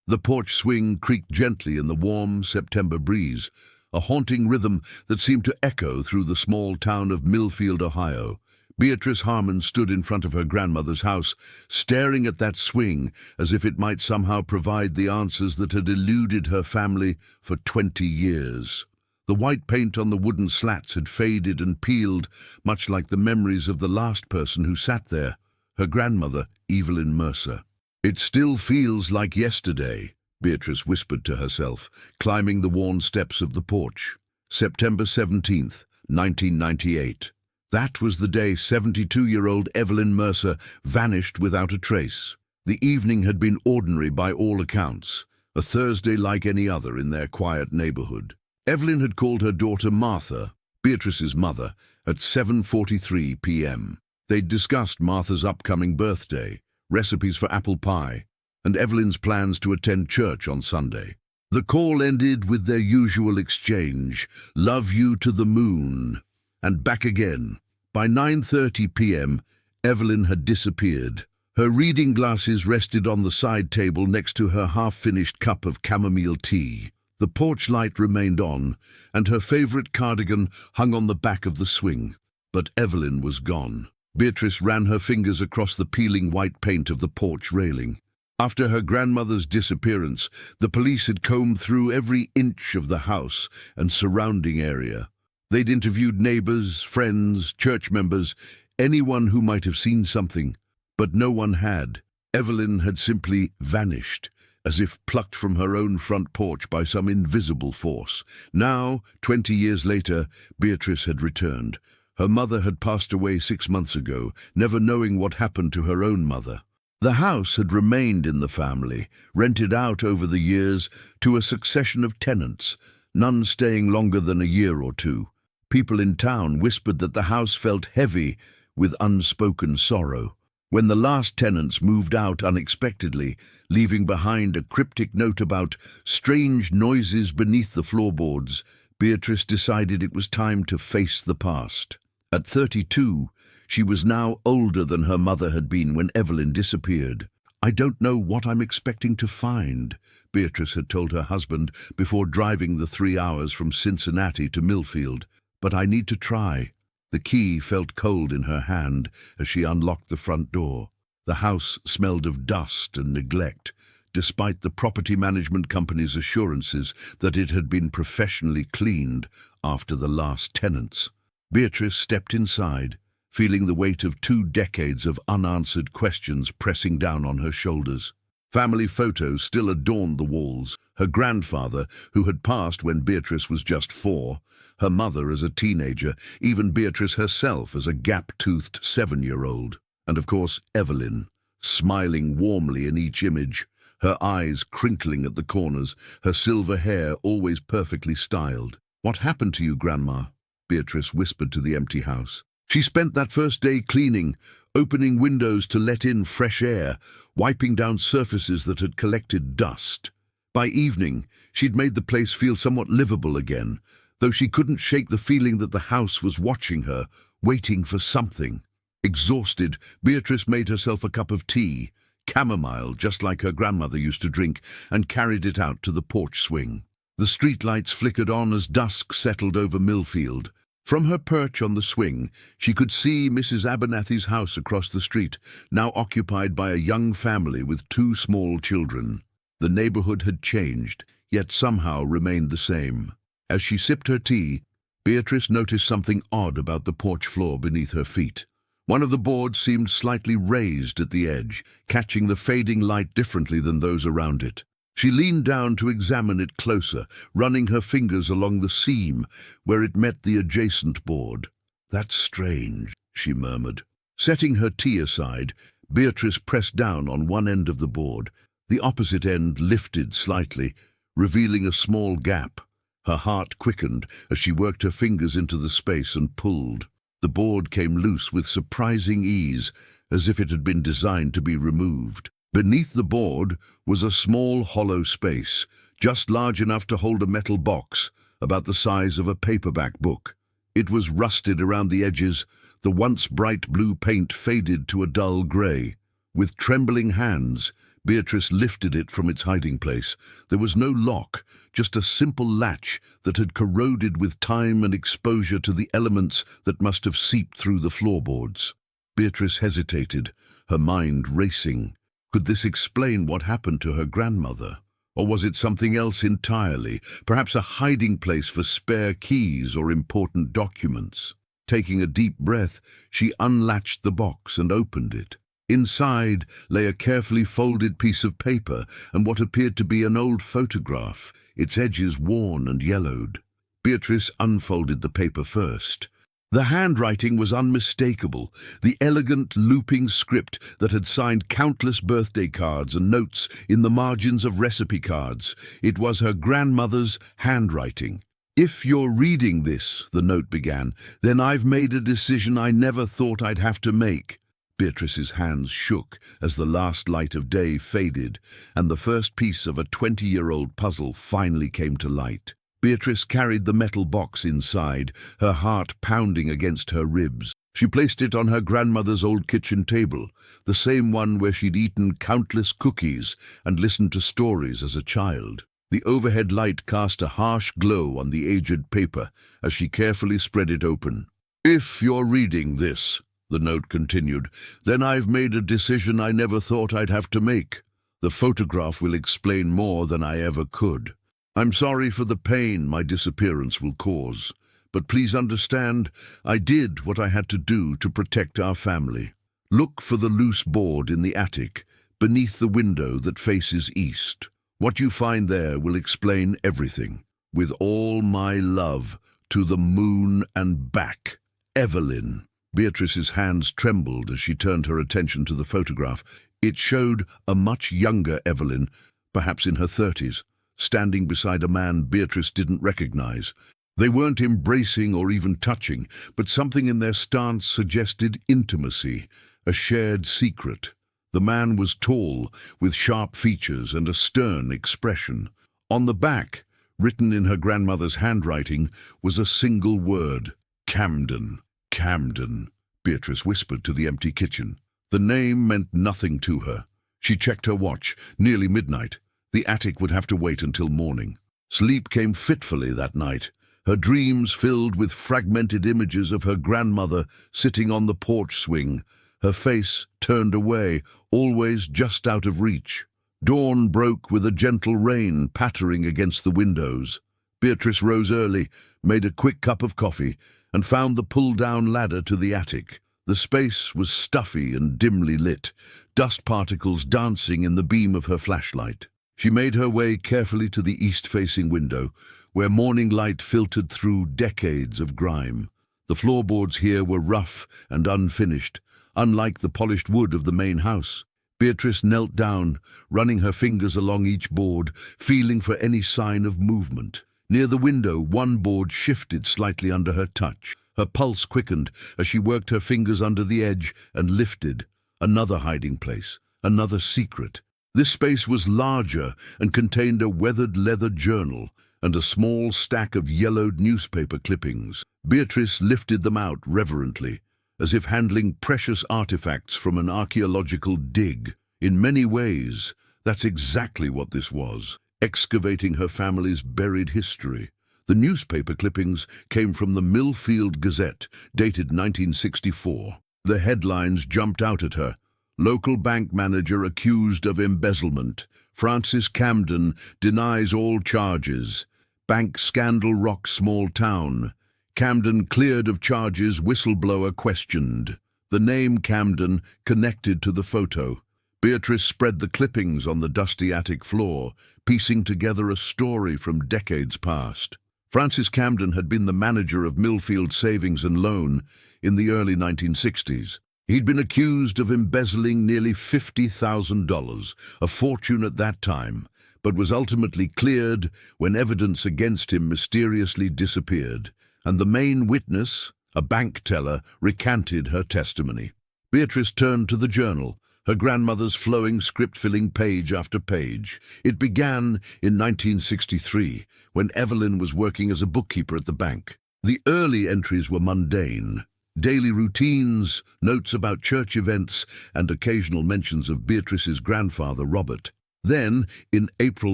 The porch swing creaked gently in the warm September breeze, a haunting rhythm that seemed to echo through the small town of Millfield, Ohio. Beatrice Harmon stood in front of her grandmother's house, staring at that swing as if it might somehow provide the answers that had eluded her family for 20 years. The white paint on the wooden slats had faded and peeled, much like the memories of the last person who sat there, her grandmother, Evelyn Mercer. "It still feels like yesterday," Beatrice whispered to herself, climbing the worn steps of the porch. September 17th, 1998. That was the day 72-year-old Evelyn Mercer vanished without a trace. The evening had been ordinary by all accounts, a Thursday like any other in their quiet neighborhood. Evelyn had called her daughter Martha, Beatrice's mother, at 7:43 p.m. They'd discussed Martha's upcoming birthday, recipes for apple pie, and Evelyn's plans to attend church on Sunday. The call ended with their usual exchange, "Love you to the moon," and back again. By 9:30 p.m., Evelyn had disappeared. Her reading glasses rested on the side table next to her half-finished cup of chamomile tea. The porch light remained on, and her favorite cardigan hung on the back of the swing. But Evelyn was gone. Beatrice ran her fingers across the peeling white paint of the porch railing. After her grandmother's disappearance, the police had combed through every inch of the house and surrounding area. They'd interviewed neighbors, friends, church members, anyone who might have seen something, but no one had. Evelyn had simply vanished, as if plucked from her own front porch by some invisible force. Now, 20 years later, Beatrice had returned. Her mother had passed away 6 months ago, never knowing what happened to her own mother. The house had remained in the family, rented out over the years to a succession of tenants, none staying longer than a year or two. People in town whispered that the house felt heavy with unspoken sorrow. When the last tenants moved out unexpectedly, leaving behind a cryptic note about strange noises beneath the floorboards, Beatrice decided it was time to face the past. At 32, she was now older than her mother had been when Evelyn disappeared. "I don't know what I'm expecting to find," Beatrice had told her husband before driving the 3 hours from Cincinnati to Millfield. "But I need to try." The key felt cold in her hand as she unlocked the front door. The house smelled of dust and neglect, despite the property management company's assurances that it had been professionally cleaned after the last tenants. Beatrice stepped inside, feeling the weight of 2 decades of unanswered questions pressing down on her shoulders. Family photos still adorned the walls. Her grandfather, who had passed when Beatrice was just 4, her mother as a teenager, even Beatrice herself as a gap-toothed 7-year-old. And of course, Evelyn, smiling warmly in each image, her eyes crinkling at the corners, her silver hair always perfectly styled. "What happened to you, Grandma?" Beatrice whispered to the empty house. She spent that first day cleaning, opening windows to let in fresh air, wiping down surfaces that had collected dust. By evening, she'd made the place feel somewhat livable again, though she couldn't shake the feeling that the house was watching her, waiting for something. Exhausted, Beatrice made herself a cup of tea, chamomile just like her grandmother used to drink, and carried it out to the porch swing. The streetlights flickered on as dusk settled over Millfield. From her perch on the swing, she could see Mrs. Abernathy's house across the street, now occupied by a young family with 2 small children. The neighborhood had changed, yet somehow remained the same. As she sipped her tea, Beatrice noticed something odd about the porch floor beneath her feet. One of the boards seemed slightly raised at the edge, catching the fading light differently than those around it. She leaned down to examine it closer, running her fingers along the seam where it met the adjacent board. "That's strange," she murmured. Setting her tea aside, Beatrice pressed down on one end of the board. The opposite end lifted slightly, revealing a small gap. Her heart quickened as she worked her fingers into the space and pulled. The board came loose with surprising ease, as if it had been designed to be removed. Beneath the board was a small hollow space, just large enough to hold a metal box, about the size of a paperback book. It was rusted around the edges, the once bright blue paint faded to a dull gray. With trembling hands, Beatrice lifted it from its hiding place. There was no lock, just a simple latch that had corroded with time and exposure to the elements that must have seeped through the floorboards. Beatrice hesitated, her mind racing. Could this explain what happened to her grandmother? Or was it something else entirely, perhaps a hiding place for spare keys or important documents? Taking a deep breath, she unlatched the box and opened it. Inside lay a carefully folded piece of paper and what appeared to be an old photograph, its edges worn and yellowed. Beatrice unfolded the paper first. The handwriting was unmistakable, the elegant, looping script that had signed countless birthday cards and notes in the margins of recipe cards. It was her grandmother's handwriting. "If you're reading this," the note began, "then I've made a decision I never thought I'd have to make." Beatrice's hands shook as the last light of day faded, and the first piece of a 20-year-old puzzle finally came to light. Beatrice carried the metal box inside, her heart pounding against her ribs. She placed it on her grandmother's old kitchen table, the same one where she'd eaten countless cookies and listened to stories as a child. The overhead light cast a harsh glow on the aged paper as she carefully spread it open. "If you're reading this," the note continued, "then I've made a decision I never thought I'd have to make. The photograph will explain more than I ever could. I'm sorry for the pain my disappearance will cause, but please understand, I did what I had to do to protect our family. Look for the loose board in the attic, beneath the window that faces east. What you find there will explain everything. With all my love, to the moon and back. Evelyn." Beatrice's hands trembled as she turned her attention to the photograph. It showed a much younger Evelyn, perhaps in her 30s, standing beside a man Beatrice didn't recognize. They weren't embracing or even touching, but something in their stance suggested intimacy, a shared secret. The man was tall, with sharp features and a stern expression. On the back, written in her grandmother's handwriting, was a single word: Camden. "Camden," Beatrice whispered to the empty kitchen. The name meant nothing to her. She checked her watch, nearly midnight. The attic would have to wait until morning. Sleep came fitfully that night, her dreams filled with fragmented images of her grandmother sitting on the porch swing, her face turned away, always just out of reach. Dawn broke with a gentle rain pattering against the windows. Beatrice rose early, made a quick cup of coffee, and found the pull-down ladder to the attic. The space was stuffy and dimly lit, dust particles dancing in the beam of her flashlight. She made her way carefully to the east-facing window, where morning light filtered through decades of grime. The floorboards here were rough and unfinished, unlike the polished wood of the main house. Beatrice knelt down, running her fingers along each board, feeling for any sign of movement. Near the window, one board shifted slightly under her touch. Her pulse quickened as she worked her fingers under the edge and lifted. Another hiding place, another secret. This space was larger and contained a weathered leather journal and a small stack of yellowed newspaper clippings. Beatrice lifted them out reverently, as if handling precious artifacts from an archaeological dig. In many ways, that's exactly what this was, excavating her family's buried history. The newspaper clippings came from the Millfield Gazette, dated 1964. The headlines jumped out at her. "Local bank manager accused of embezzlement. Francis Camden denies all charges. Bank scandal rocks small town. Camden cleared of charges, whistleblower questioned." The name Camden connected to the photo. Beatrice spread the clippings on the dusty attic floor, piecing together a story from decades past. Francis Camden had been the manager of Millfield Savings and Loan in the early 1960s. He'd been accused of embezzling nearly $50,000, a fortune at that time, but was ultimately cleared when evidence against him mysteriously disappeared, and the main witness, a bank teller, recanted her testimony. Beatrice turned to the journal, her grandmother's flowing script filling page after page. It began in 1963, when Evelyn was working as a bookkeeper at the bank. The early entries were mundane. daily routines, notes about church events, and occasional mentions of Beatrice's grandfather, Robert. Then, in April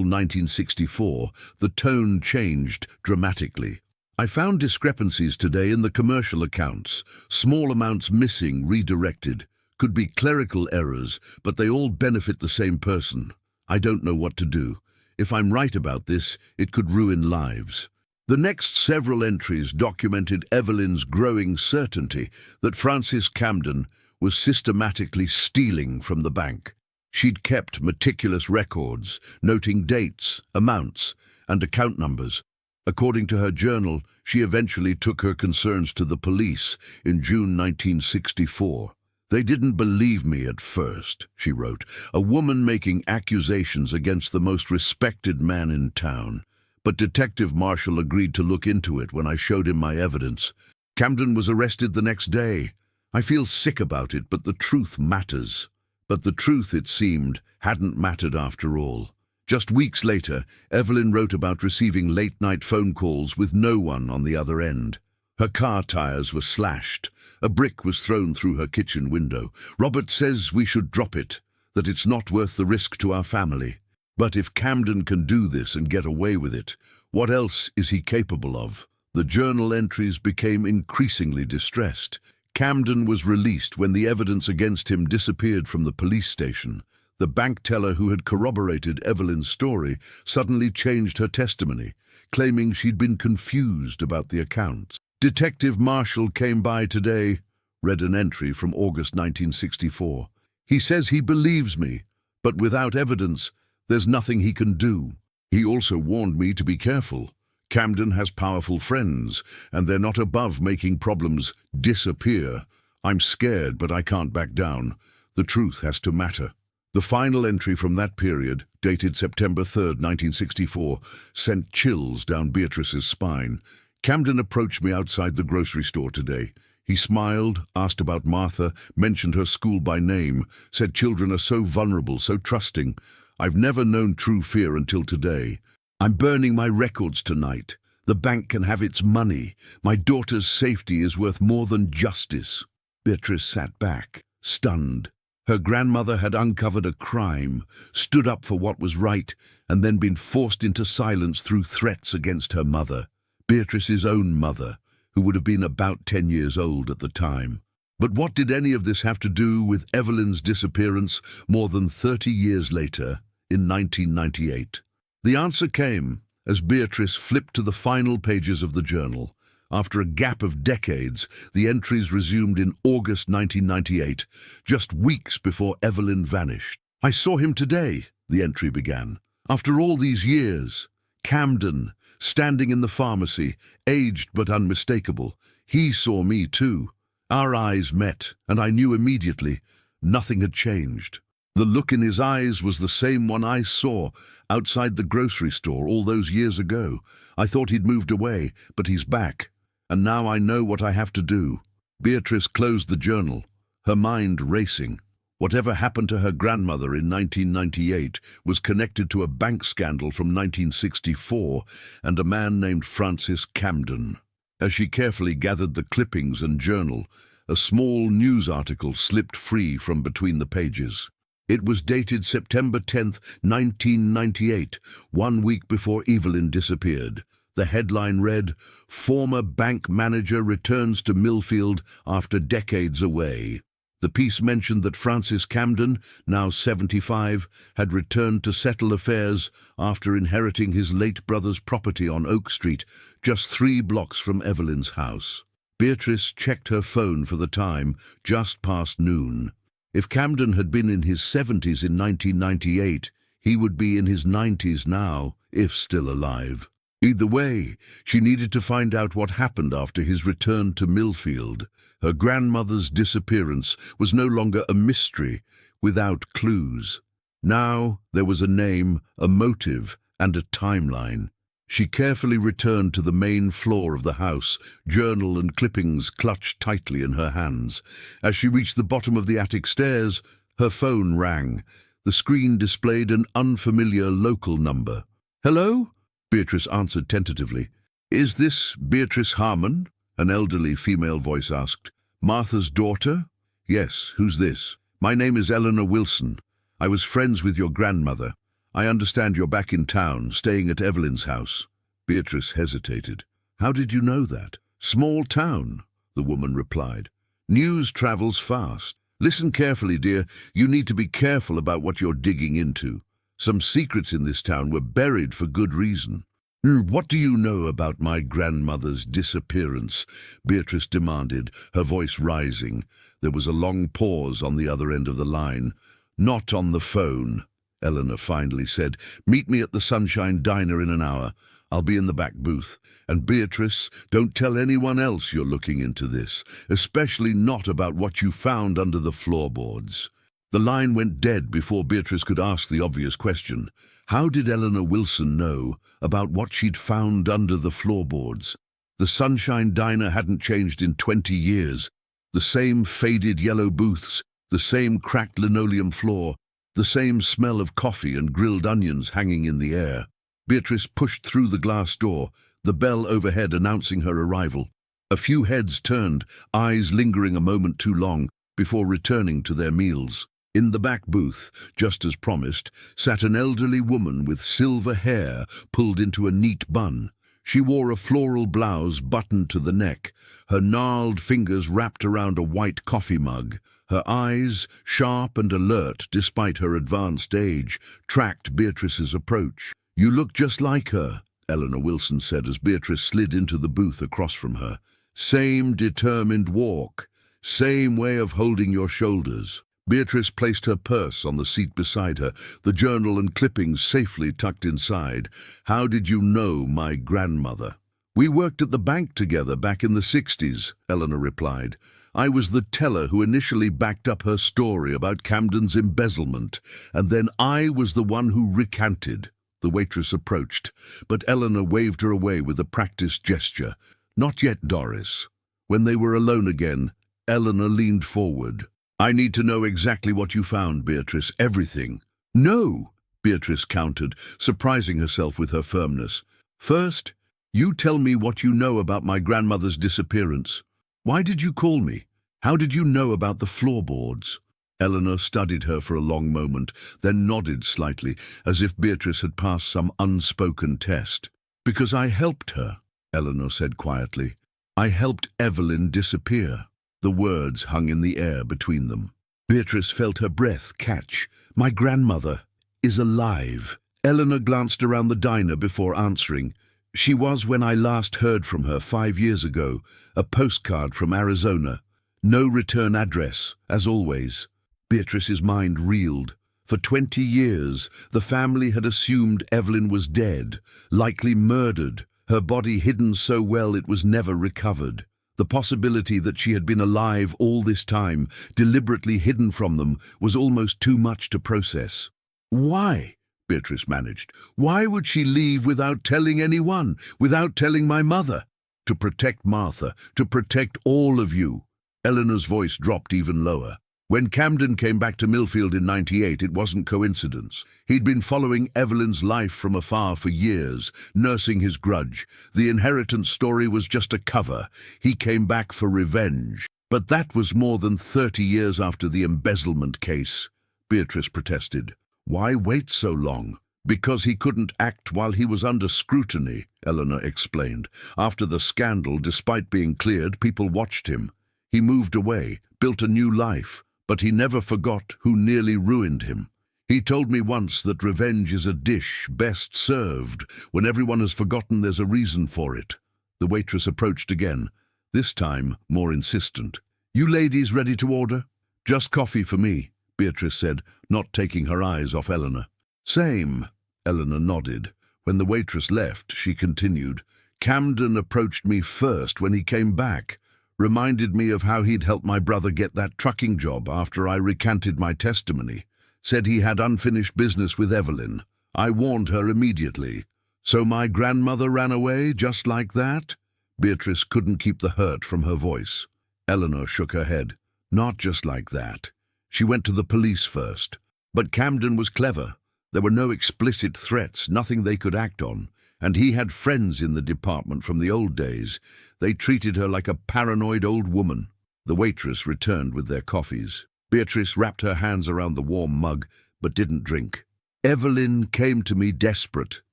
1964, the tone changed dramatically. I found discrepancies today in the commercial accounts, small amounts missing, redirected. Could be clerical errors, but they all benefit the same person. I don't know what to do. If I'm right about this, it could ruin lives. The next several entries documented Evelyn's growing certainty that Frances Camden was systematically stealing from the bank. She'd kept meticulous records, noting dates, amounts, and account numbers. According to her journal, she eventually took her concerns to the police in June 1964. "They didn't believe me at first," she wrote, "a woman making accusations against the most respected man in town. But Detective Marshall agreed to look into it when I showed him my evidence. Camden was arrested the next day. I feel sick about it, but the truth matters." But the truth, it seemed, hadn't mattered after all. Just weeks later, Evelyn wrote about receiving late-night phone calls with no one on the other end. Her car tires were slashed. A brick was thrown through her kitchen window. "Robert says we should drop it, that it's not worth the risk to our family. But if Camden can do this and get away with it, what else is he capable of?" The journal entries became increasingly distressed. Camden was released when the evidence against him disappeared from the police station. The bank teller who had corroborated Evelyn's story suddenly changed her testimony, claiming she'd been confused about the accounts. "Detective Marshall came by today," read an entry from August 1964. "He says he believes me, but without evidence, there's nothing he can do. He also warned me to be careful. Camden has powerful friends, and they're not above making problems disappear. I'm scared, but I can't back down. The truth has to matter." The final entry from that period, dated September 3, 1964, sent chills down Beatrice's spine. "Camden approached me outside the grocery store today. He smiled, asked about Martha, mentioned her school by name, said children are so vulnerable, so trusting. I've never known true fear until today. I'm burning my records tonight. The bank can have its money. My daughter's safety is worth more than justice." Beatrice sat back, stunned. Her grandmother had uncovered a crime, stood up for what was right, and then been forced into silence through threats against her mother, Beatrice's own mother, who would have been about 10 years old at the time. But what did any of this have to do with Evelyn's disappearance more than 30 years later, in 1998? The answer came as Beatrice flipped to the final pages of the journal. After a gap of decades, the entries resumed in August 1998, just weeks before Evelyn vanished. "I saw him today," the entry began. "After all these years. Camden, standing in the pharmacy, aged but unmistakable. He saw me too. Our eyes met, and I knew immediately nothing had changed. The look in his eyes was the same one I saw outside the grocery store all those years ago. I thought he'd moved away, but he's back. And now I know what I have to do." Beatrice closed the journal, her mind racing. Whatever happened to her grandmother in 1998 was connected to a bank scandal from 1964 and a man named Frances Camden. As she carefully gathered the clippings and journal, a small news article slipped free from between the pages. It was dated September 10, 1998, 1 week before Evelyn disappeared. The headline read, "Former bank manager returns to Millfield after decades away." The piece mentioned that Frances Camden, now 75, had returned to settle affairs after inheriting his late brother's property on Oak Street, just 3 blocks from Evelyn's house. Beatrice checked her phone for the time, just past noon. If Camden had been in his 70s in 1998, he would be in his 90s now, if still alive. Either way, she needed to find out what happened after his return to Millfield. Her grandmother's disappearance was no longer a mystery without clues. Now there was a name, a motive, and a timeline. She carefully returned to the main floor of the house, journal and clippings clutched tightly in her hands. As she reached the bottom of the attic stairs, her phone rang. The screen displayed an unfamiliar local number. "Hello?" Beatrice answered tentatively. "Is this Beatrice Harmon?" an elderly female voice asked. Martha's daughter? Yes, who's this? My name is Eleanor Wilson. I was friends with your grandmother. I understand you're back in town, staying at Evelyn's house. Beatrice hesitated. How did you know that? Small town, the woman replied. News travels fast. Listen carefully, dear. You need to be careful about what you're digging into. Some secrets in this town were buried for good reason. What do you know about my grandmother's disappearance? Beatrice demanded, her voice rising. There was a long pause on the other end of the line. Not on the phone, Eleanor finally said. Meet me at the Sunshine Diner in an hour. I'll be in the back booth. And Beatrice, don't tell anyone else you're looking into this, especially not about what you found under the floorboards. The line went dead before Beatrice could ask the obvious question. How did Eleanor Wilson know about what she'd found under the floorboards? The Sunshine Diner hadn't changed in 20 years. The same faded yellow booths, the same cracked linoleum floor, the same smell of coffee and grilled onions hanging in the air. Beatrice pushed through the glass door, the bell overhead announcing her arrival. A few heads turned, eyes lingering a moment too long, before returning to their meals. In the back booth, just as promised, sat an elderly woman with silver hair pulled into a neat bun. She wore a floral blouse buttoned to the neck, her gnarled fingers wrapped around a white coffee mug. Her eyes, sharp and alert despite her advanced age, tracked Beatrice's approach. You look just like her, Eleanor Wilson said as Beatrice slid into the booth across from her. Same determined walk, same way of holding your shoulders. Beatrice placed her purse on the seat beside her, the journal and clippings safely tucked inside. How did you know my grandmother? We worked at the bank together back in the 60s, Eleanor replied. I was the teller who initially backed up her story about Camden's embezzlement, and then I was the one who recanted. The waitress approached, but Eleanor waved her away with a practiced gesture. Not yet, Doris. When they were alone again, Eleanor leaned forward. I need to know exactly what you found, Beatrice, everything. No, Beatrice countered, surprising herself with her firmness. First, you tell me what you know about my grandmother's disappearance. Why did you call me? How did you know about the floorboards? Eleanor studied her for a long moment, then nodded slightly, as if Beatrice had passed some unspoken test. Because I helped her, Eleanor said quietly. I helped Evelyn disappear. The words hung in the air between them. Beatrice felt her breath catch. My grandmother is alive. Eleanor glanced around the diner before answering. She was when I last heard from her 5 years ago, a postcard from Arizona. No return address, as always. Beatrice's mind reeled. For 20 years, the family had assumed Evelyn was dead, likely murdered, her body hidden so well it was never recovered. The possibility that she had been alive all this time, deliberately hidden from them, was almost too much to process. Why? Beatrice managed. Why would she leave without telling anyone, without telling my mother? To protect Martha, to protect all of you. Eleanor's voice dropped even lower. When Camden came back to Millfield in '98, it wasn't coincidence. He'd been following Evelyn's life from afar for years, nursing his grudge. The inheritance story was just a cover. He came back for revenge. But that was more than 30 years after the embezzlement case, Beatrice protested. Why wait so long? Because he couldn't act while he was under scrutiny, Eleanor explained. After the scandal, despite being cleared, people watched him. He moved away, built a new life. But he never forgot who nearly ruined him. He told me once that revenge is a dish best served when everyone has forgotten there's a reason for it. The waitress approached again, this time more insistent. You ladies ready to order? Just coffee for me, Beatrice said, not taking her eyes off Eleanor. Same, Eleanor nodded. When the waitress left, she continued. Camden approached me first when he came back. Reminded me of how he'd helped my brother get that trucking job after I recanted my testimony. Said he had unfinished business with Evelyn. I warned her immediately. So my grandmother ran away just like that? Beatrice couldn't keep the hurt from her voice. Eleanor shook her head. Not just like that. She went to the police first. But Camden was clever. There were no explicit threats, nothing they could act on. And he had friends in the department from the old days. They treated her like a paranoid old woman. The waitress returned with their coffees. Beatrice wrapped her hands around the warm mug, but didn't drink. "Evelyn came to me desperate,"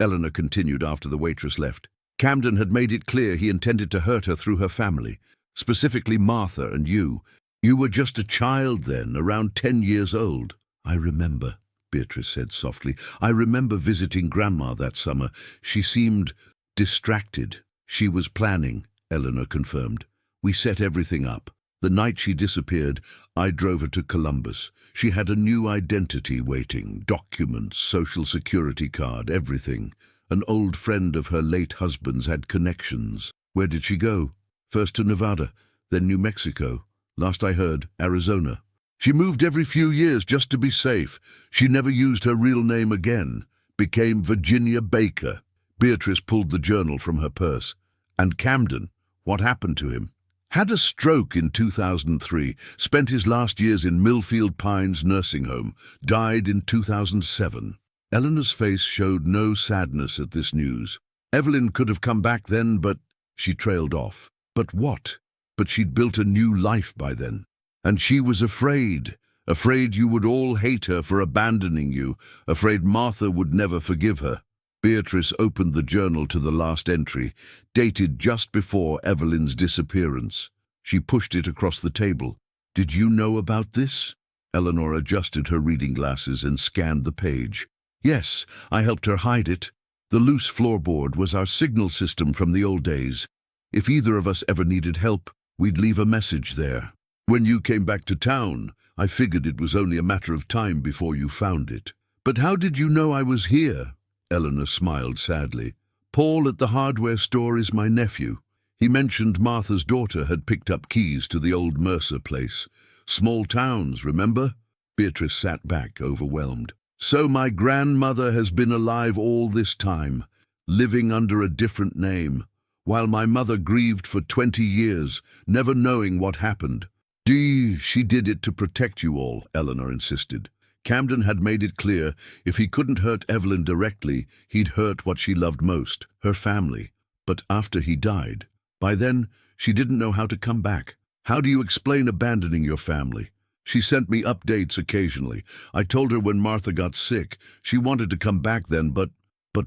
Eleanor continued after the waitress left. "Camden had made it clear he intended to hurt her through her family, specifically Martha and you. You were just a child then, around 10 years old." "I remember," Beatrice said softly. "I remember visiting Grandma that summer. She seemed distracted." "She was planning," Eleanor confirmed. "We set everything up. The night she disappeared, I drove her to Columbus. She had a new identity waiting, documents, social security card, everything. An old friend of her late husband's had connections." "Where did she go?" "First to Nevada, then New Mexico. Last I heard, Arizona. She moved every few years just to be safe. She never used her real name again. Became Virginia Baker." Beatrice pulled the journal from her purse. "And Camden, what happened to him?" "Had a stroke in 2003, spent his last years in Millfield Pines nursing home, died in 2007. Eleanor's face showed no sadness at this news. "Evelyn could have come back then, but—" She trailed off. "But what?" "But she'd built a new life by then. And she was afraid. Afraid you would all hate her for abandoning you. Afraid Martha would never forgive her." Beatrice opened the journal to the last entry, dated just before Evelyn's disappearance. She pushed it across the table. "Did you know about this?" Eleanor adjusted her reading glasses and scanned the page. "Yes, I helped her hide it. The loose floorboard was our signal system from the old days. If either of us ever needed help, we'd leave a message there. When you came back to town, I figured it was only a matter of time before you found it." "But how did you know I was here?" Eleanor smiled sadly. "Paul at the hardware store is my nephew. He mentioned Martha's daughter had picked up keys to the old Mercer place. Small towns, remember?" Beatrice sat back, overwhelmed. "So my grandmother has been alive all this time, living under a different name, while my mother grieved for 20 years, never knowing what happened." She did it to protect you all," Eleanor insisted. "Camden had made it clear if he couldn't hurt Evelyn directly, he'd hurt what she loved most, her family. But after he died, by then, she didn't know how to come back. How do you explain abandoning your family? She sent me updates occasionally. I told her when Martha got sick. She wanted to come back then, but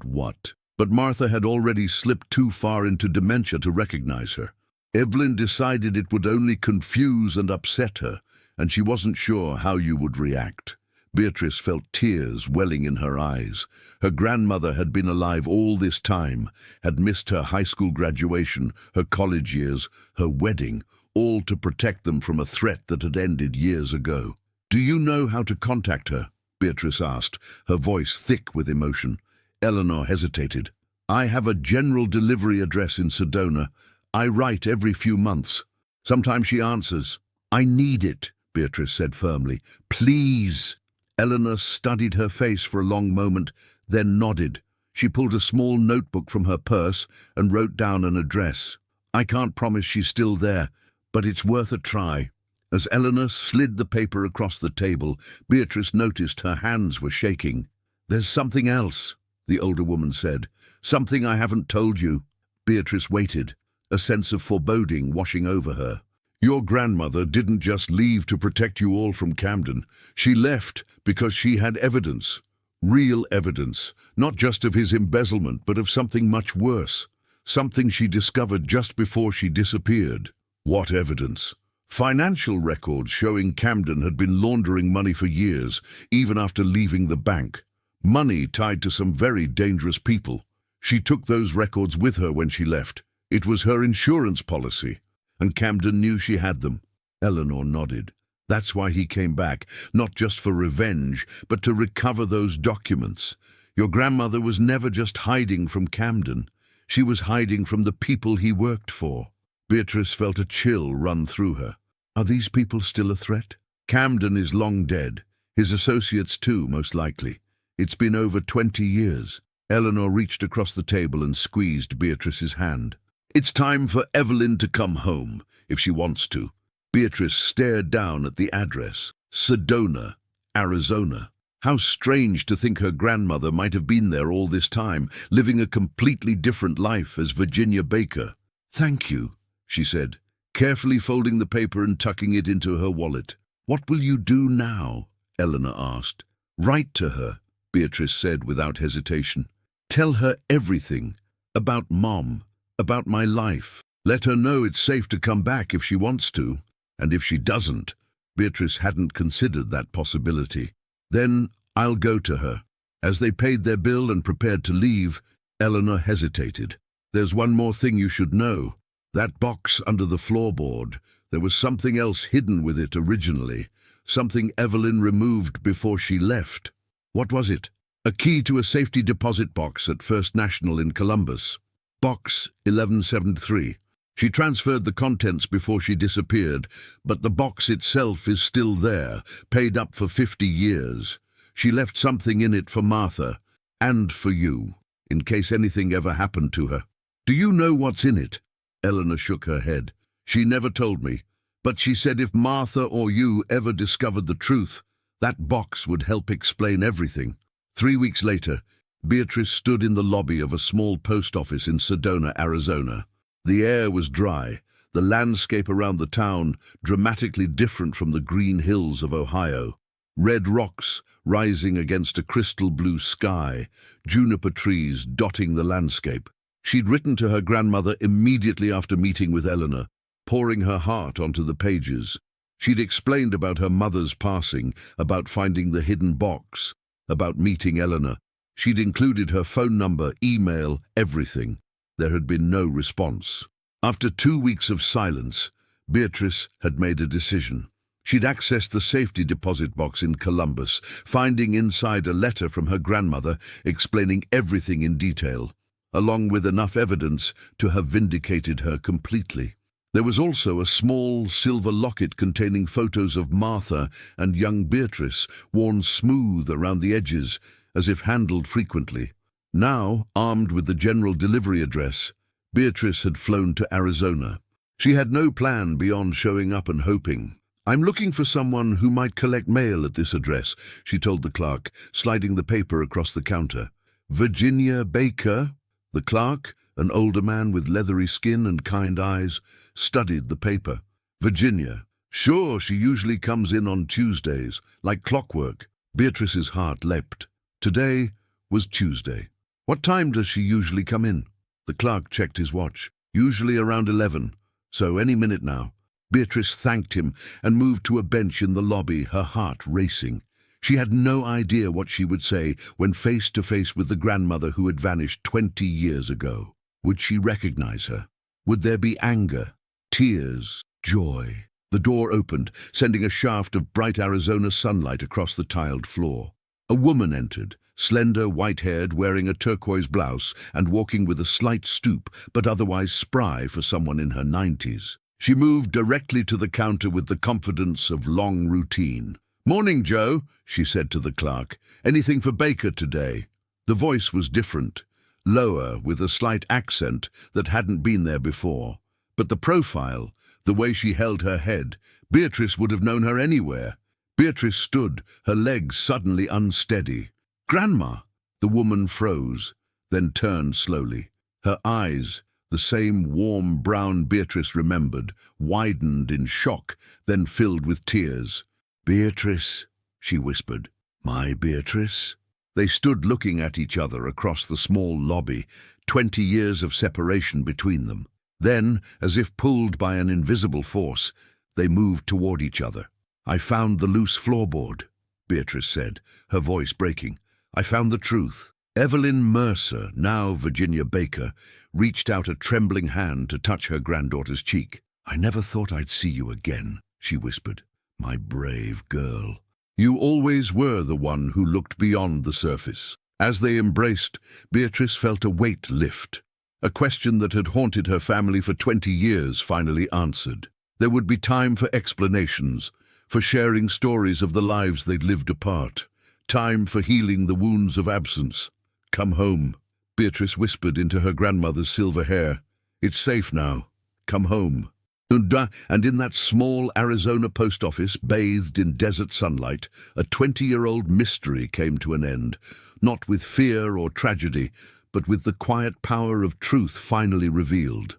what? But Martha had already slipped too far into dementia to recognize her. Evelyn decided it would only confuse and upset her, and she wasn't sure how you would react." Beatrice felt tears welling in her eyes. Her grandmother had been alive all this time, had missed her high school graduation, her college years, her wedding, all to protect them from a threat that had ended years ago. "Do you know how to contact her?" Beatrice asked, her voice thick with emotion. Eleanor hesitated. "I have a general delivery address in Sedona. I write every few months. Sometimes she answers." "I need it," Beatrice said firmly. "Please." Eleanor studied her face for a long moment, then nodded. She pulled a small notebook from her purse and wrote down an address. "I can't promise she's still there, but it's worth a try." As Eleanor slid the paper across the table, Beatrice noticed her hands were shaking. "There's something else," the older woman said. "Something I haven't told you." Beatrice waited, a sense of foreboding washing over her. "Your grandmother didn't just leave to protect you all from Camden. She left because she had evidence. Real evidence, not just of his embezzlement, but of something much worse. Something she discovered just before she disappeared." "What evidence?" "Financial records showing Camden had been laundering money for years, even after leaving the bank. Money tied to some very dangerous people. She took those records with her when she left. It was her insurance policy. And Camden knew she had them." Eleanor nodded. "That's why he came back, not just for revenge, but to recover those documents. Your grandmother was never just hiding from Camden. She was hiding from the people he worked for." Beatrice felt a chill run through her. "Are these people still a threat?" "Camden is long dead. His associates too, most likely. It's been over 20 years. Eleanor reached across the table and squeezed Beatrice's hand. "It's time for Evelyn to come home, if she wants to." Beatrice stared down at the address. Sedona, Arizona. How strange to think her grandmother might have been there all this time, living a completely different life as Virginia Baker. "Thank you," she said. carefully folding the paper and tucking it into her wallet. "What will you do now?" Eleanor asked. "Write to her," Beatrice said without hesitation. "Tell her everything. About Mom. About my life. Let her know it's safe to come back if she wants to. And if she doesn't," Beatrice hadn't considered that possibility, "then I'll go to her." As they paid their bill and prepared to leave, Eleanor hesitated. "There's one more thing you should know. That box under the floorboard, there was something else hidden with it originally. Something Evelyn removed before she left." "What was it?" "A key to a safety deposit box at First National in Columbus. Box 1173. She transferred the contents before she disappeared, but the box itself is still there, paid up for 50 years. She left something in it for Martha, and for you, in case anything ever happened to her." "Do you know what's in it?" Eleanor shook her head. "She never told me, but she said if Martha or you ever discovered the truth, that box would help explain everything." 3 weeks later, Beatrice stood in the lobby of a small post office in Sedona, Arizona. The air was dry, the landscape around the town dramatically different from the green hills of Ohio. Red rocks rising against a crystal blue sky, juniper trees dotting the landscape. She'd written to her grandmother immediately after meeting with Eleanor, pouring her heart onto the pages. She'd explained about her mother's passing, about finding the hidden box, about meeting Eleanor. She'd included her phone number, email, everything. There had been no response. After 2 weeks of silence, Beatrice had made a decision. She'd accessed the safety deposit box in Columbus, finding inside a letter from her grandmother explaining everything in detail, along with enough evidence to have vindicated her completely. There was also a small silver locket containing photos of Martha and young Beatrice, worn smooth around the edges, as if handled frequently. Now, armed with the general delivery address, Beatrice had flown to Arizona. She had no plan beyond showing up and hoping. "I'm looking for someone who might collect mail at this address," she told the clerk, sliding the paper across the counter. "Virginia Baker?" The clerk, an older man with leathery skin and kind eyes, studied the paper. "Virginia. Sure, she usually comes in on Tuesdays, like clockwork." Beatrice's heart leapt. Today was Tuesday. "What time does she usually come in?" The clerk checked his watch. "Usually around 11, so any minute now." Beatrice thanked him and moved to a bench in the lobby, her heart racing. She had no idea what she would say when face to face with the grandmother who had vanished 20 years ago. Would she recognize her? Would there be anger, tears, joy? The door opened, sending a shaft of bright Arizona sunlight across the tiled floor. A woman entered, slender, white-haired, wearing a turquoise blouse and walking with a slight stoop, but otherwise spry for someone in her 90s. She moved directly to the counter with the confidence of long routine. "Morning, Joe," she said to the clerk. "Anything for Baker today?" The voice was different, lower, with a slight accent that hadn't been there before. But the profile, the way she held her head, Beatrice would have known her anywhere. Beatrice stood, her legs suddenly unsteady. "Grandma!" The woman froze, then turned slowly. Her eyes, the same warm brown Beatrice remembered, widened in shock, then filled with tears. "Beatrice," she whispered. "My Beatrice?" They stood looking at each other across the small lobby, 20 years of separation between them. Then, as if pulled by an invisible force, they moved toward each other. "I found the loose floorboard," Beatrice said, her voice breaking. "I found the truth." Evelyn Mercer, now Virginia Baker, reached out a trembling hand to touch her granddaughter's cheek. "I never thought I'd see you again," she whispered. "My brave girl. You always were the one who looked beyond the surface." As they embraced, Beatrice felt a weight lift. A question that had haunted her family for 20 years finally answered. There would be time for explanations, for sharing stories of the lives they'd lived apart, time for healing the wounds of absence. "Come home," Beatrice whispered into her grandmother's silver hair. "It's safe now. Come home." And in that small Arizona post office, bathed in desert sunlight, a 20-year-old mystery came to an end, not with fear or tragedy, but with the quiet power of truth finally revealed.